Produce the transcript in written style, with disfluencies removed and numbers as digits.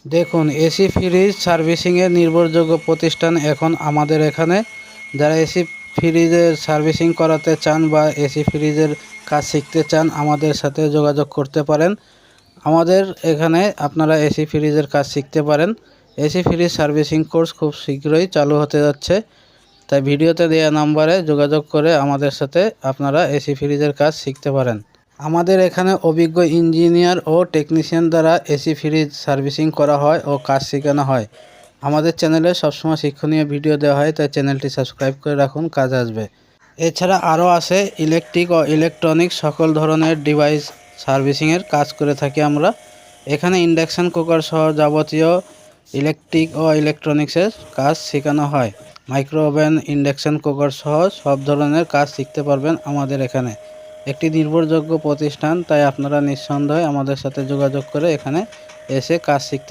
দেখুন, AC fridge সার্ভিসিংয়ের নির্ভরযোগ্য প্রতিষ্ঠান এখন আমাদের এখানে। যারা এসি ফ্রিজের সার্ভিসিং করাতে চান বা এসি ফ্রিজের কাজ শিখতে চান, আমাদের সাথে যোগাযোগ করতে পারেন। আমাদের এখানে আপনারা এসি ফ্রিজের কাজ শিখতে পারেন। এসি ফ্রিজ সার্ভিসিং কোর্স খুব শীঘ্রই চালু হতে যাচ্ছে, তাই ভিডিওতে দেওয়া নাম্বারে যোগাযোগ করে আমাদের সাথে আপনারা এসি ফ্রিজের কাজ শিখতে পারেন। আমাদের এখানে অভিজ্ঞ ইঞ্জিনিয়ার ও টেকনিশিয়ান দ্বারা এসি ফ্রিজ সার্ভিসিং করা হয় ও কাজ শেখানো হয়। আমাদের চ্যানেলে সবসময় শিক্ষণীয় ভিডিও দেওয়া হয়, তাই চ্যানেলটি সাবস্ক্রাইব করে রাখুন, কাজ আসবে। এছাড়া আরও আছে ইলেকট্রিক ও ইলেকট্রনিক সকল ধরনের ডিভাইস সার্ভিসিংয়ের কাজ করে থাকি আমরা। এখানে ইন্ডাকশান কুকার সহ যাবতীয় ইলেকট্রিক ও ইলেকট্রনিক্সের কাজ শেখানো হয়। মাইক্রো ওভেন, ইন্ডাকশান কুকার সহ সব ধরনের কাজ শিখতে পারবেন আমাদের এখানে। একটি নির্ভরযোগ্য প্রতিষ্ঠান, তাই আপনারা নিঃসন্দেহে আমাদের সাথে যোগাযোগ করে এখানে এসে কাজ শিখতে